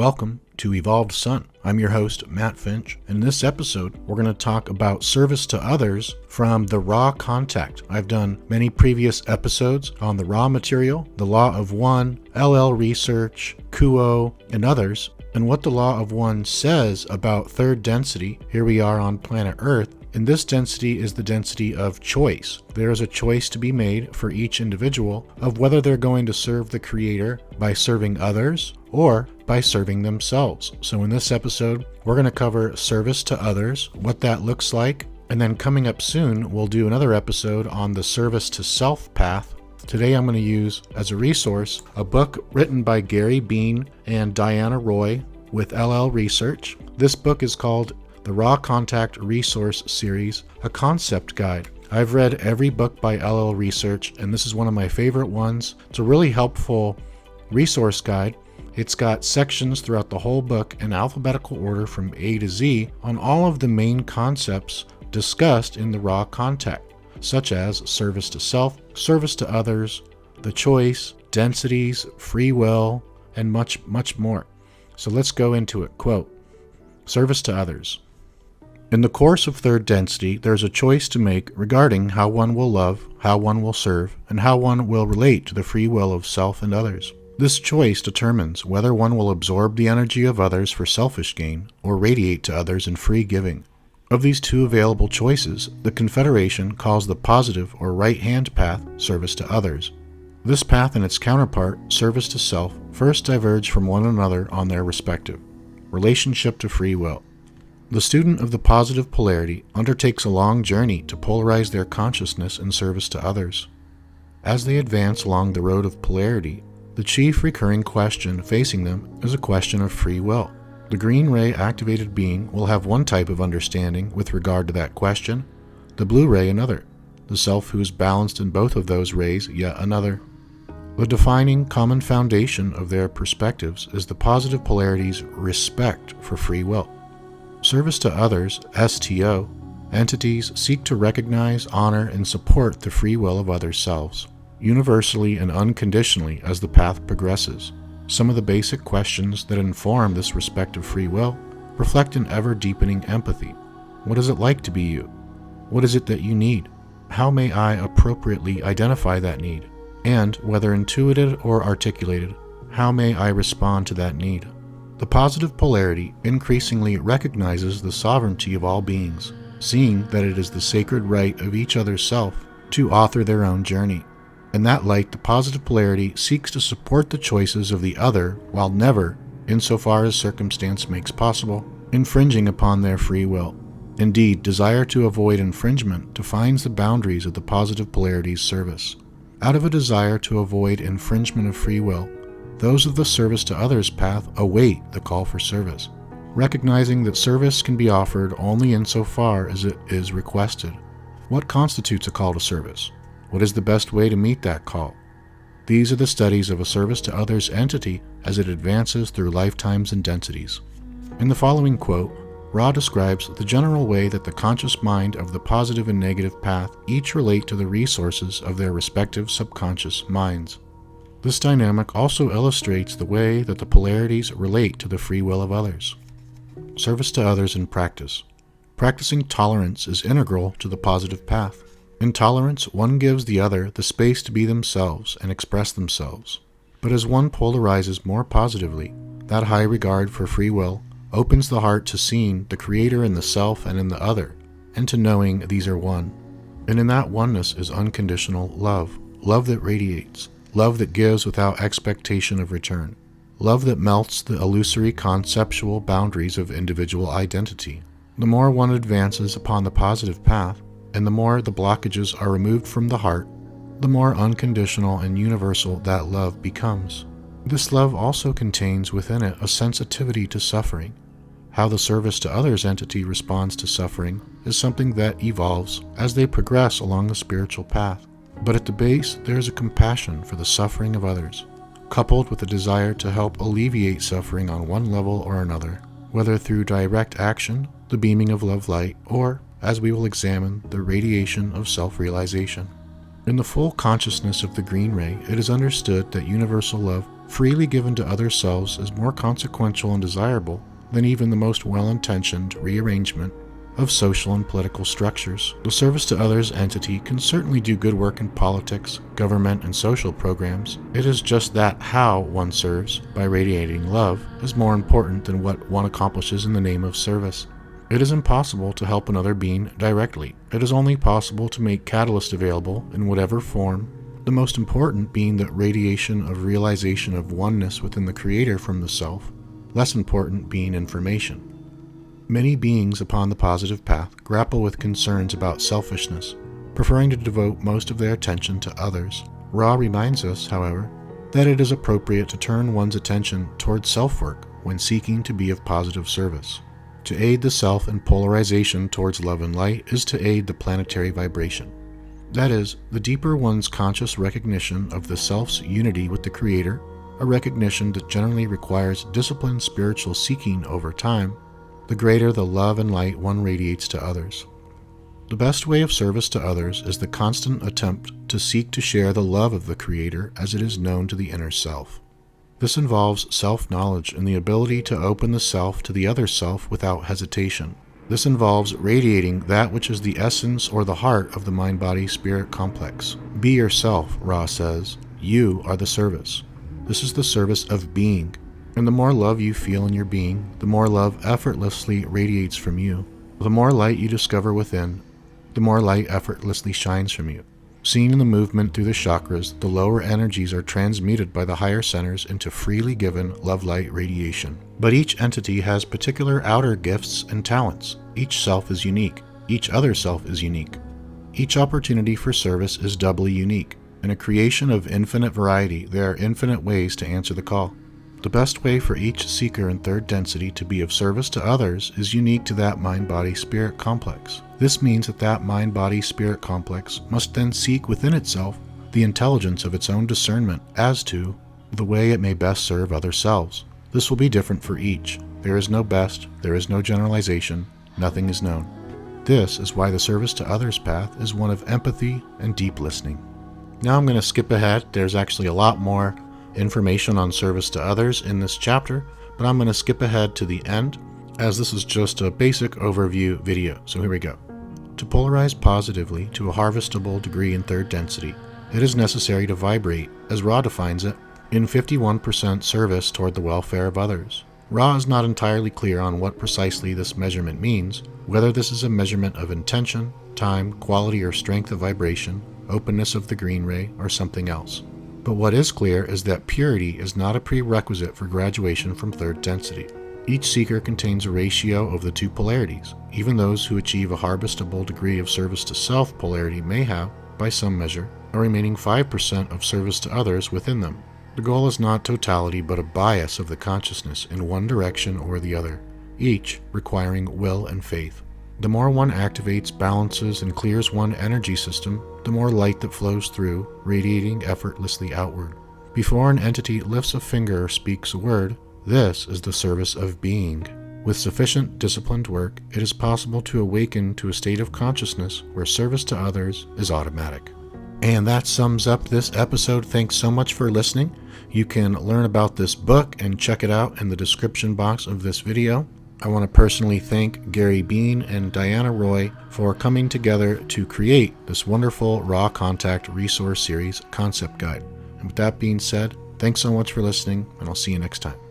Welcome to Evolved Sun. I'm your host, Matt Finch. In this episode, we're going to talk about service to others from the raw contact. I've done many previous episodes on the raw material, the Law of One, LL Research, Kuo, and others, and what the Law of One says about third density. Here we are on planet Earth, and this density is the density of choice. There is a choice to be made for each individual of whether they're going to serve the Creator by serving others or by serving themselves. So in this episode, we're going to cover service to others, what that looks like, and then coming up soon, we'll do another episode on the service to self path. Today I'm going to use as a resource a book written by Gary Bean and Diana Roy with LL Research. This book is called The Raw Contact Resource Series, a concept guide. I've read every book by LL Research, and this is one of my favorite ones. It's a really helpful resource guide. It's got sections throughout the whole book in alphabetical order from A to Z on all of the main concepts discussed in the raw contact, such as service to self, service to others, the choice, densities, free will, and much, much more. So let's go into it. Quote, service to others. In the course of third density, there's a choice to make regarding how one will love, how one will serve, and how one will relate to the free will of self and others. This choice determines whether one will absorb the energy of others for selfish gain or radiate to others in free giving. Of these two available choices, the Confederation calls the positive or right-hand path service to others. This path and its counterpart, service to self, first diverge from one another on their respective relationship to free will. The student of the positive polarity undertakes a long journey to polarize their consciousness in service to others. As they advance along the road of polarity, the chief recurring question facing them is a question of free will. The green ray activated being will have one type of understanding with regard to that question, the blue ray another, the self who is balanced in both of those rays yet another. The defining common foundation of their perspectives is the positive polarity's respect for free will. Service to others, STO, entities seek to recognize, honor, and support the free will of other selves, universally and unconditionally as the path progresses. Some of the basic questions that inform this respect of free will reflect an ever-deepening empathy. What is it like to be you? What is it that you need? How may I appropriately identify that need? And, whether intuited or articulated, how may I respond to that need? The positive polarity increasingly recognizes the sovereignty of all beings, seeing that it is the sacred right of each other's self to author their own journey. In that light, the positive polarity seeks to support the choices of the other while never, insofar as circumstance makes possible, infringing upon their free will. Indeed, desire to avoid infringement defines the boundaries of the positive polarity's service. Out of a desire to avoid infringement of free will, those of the service to others path await the call for service, recognizing that service can be offered only insofar as it is requested. What constitutes a call to service? What is the best way to meet that call? These are the studies of a service to others entity as it advances through lifetimes and densities. In the following quote, Ra describes the general way that the conscious mind of the positive and negative path each relate to the resources of their respective subconscious minds. This dynamic also illustrates the way that the polarities relate to the free will of others. Service to others in practice. Practicing tolerance is integral to the positive path. In tolerance, one gives the other the space to be themselves and express themselves. But as one polarizes more positively, that high regard for free will opens the heart to seeing the Creator in the self and in the other, and to knowing these are one. And in that oneness is unconditional love, love that radiates, love that gives without expectation of return, love that melts the illusory conceptual boundaries of individual identity. The more one advances upon the positive path, and the more the blockages are removed from the heart, the more unconditional and universal that love becomes. This love also contains within it a sensitivity to suffering. How the service to others entity responds to suffering is something that evolves as they progress along the spiritual path. But at the base, there is a compassion for the suffering of others, coupled with a desire to help alleviate suffering on one level or another, whether through direct action, the beaming of love light, or, as we will examine, the radiation of self-realization. In the full consciousness of the green ray, it is understood that universal love freely given to other selves is more consequential and desirable than even the most well-intentioned rearrangement of social and political structures. The service to others entity can certainly do good work in politics, government, and social programs. It is just that how one serves, by radiating love, is more important than what one accomplishes in the name of service. It is impossible to help another being directly. It is only possible to make catalyst available in whatever form, the most important being the radiation of realization of oneness within the Creator from the self, less important being information. Many beings upon the positive path grapple with concerns about selfishness, preferring to devote most of their attention to others. Ra reminds us, however, that it is appropriate to turn one's attention towards self-work when seeking to be of positive service. To aid the self in polarization towards love and light is to aid the planetary vibration. That is, the deeper one's conscious recognition of the self's unity with the Creator, a recognition that generally requires disciplined spiritual seeking over time, the greater the love and light one radiates to others. The best way of service to others is the constant attempt to seek to share the love of the Creator as it is known to the inner self. This involves self-knowledge and the ability to open the self to the other self without hesitation. This involves radiating that which is the essence or the heart of the mind-body-spirit complex. Be yourself, Ra says. You are the service. This is the service of being. And the more love you feel in your being, the more love effortlessly radiates from you. The more light you discover within, the more light effortlessly shines from you. Seen in the movement through the chakras, the lower energies are transmuted by the higher centers into freely given love-light radiation. But each entity has particular outer gifts and talents. Each self is unique. Each other self is unique. Each opportunity for service is doubly unique. In a creation of infinite variety, there are infinite ways to answer the call. The best way for each seeker in third density to be of service to others is unique to that mind-body-spirit complex. This means that that mind-body-spirit complex must then seek within itself the intelligence of its own discernment as to the way it may best serve other selves. This will be different for each. There is no best, there is no generalization, nothing is known. This is why the service to others path is one of empathy and deep listening. Now I'm going to skip ahead. There's actually a lot more information on service to others in this chapter, but I'm going to skip ahead to the end as this is just a basic overview video. So here we go. To polarize positively to a harvestable degree in third density, it is necessary to vibrate, as Ra defines it, in 51% service toward the welfare of others. Ra is not entirely clear on what precisely this measurement means, whether this is a measurement of intention, time, quality or strength of vibration, openness of the green ray, or something else. But what is clear is that purity is not a prerequisite for graduation from third density. Each seeker contains a ratio of the two polarities. Even those who achieve a harvestable degree of service to self polarity may have, by some measure, a remaining 5% of service to others within them. The goal is not totality but a bias of the consciousness in one direction or the other, each requiring will and faith. The more one activates, balances, and clears one energy system, the more light that flows through, radiating effortlessly outward. Before an entity lifts a finger or speaks a word, this is the service of being. With sufficient disciplined work, it is possible to awaken to a state of consciousness where service to others is automatic. And that sums up this episode. Thanks so much for listening. You can learn about this book and check it out in the description box of this video. I want to personally thank Gary Bean and Diana Roy for coming together to create this wonderful Raw Contact resource series concept guide. And with that being said, thanks so much for listening, and I'll see you next time.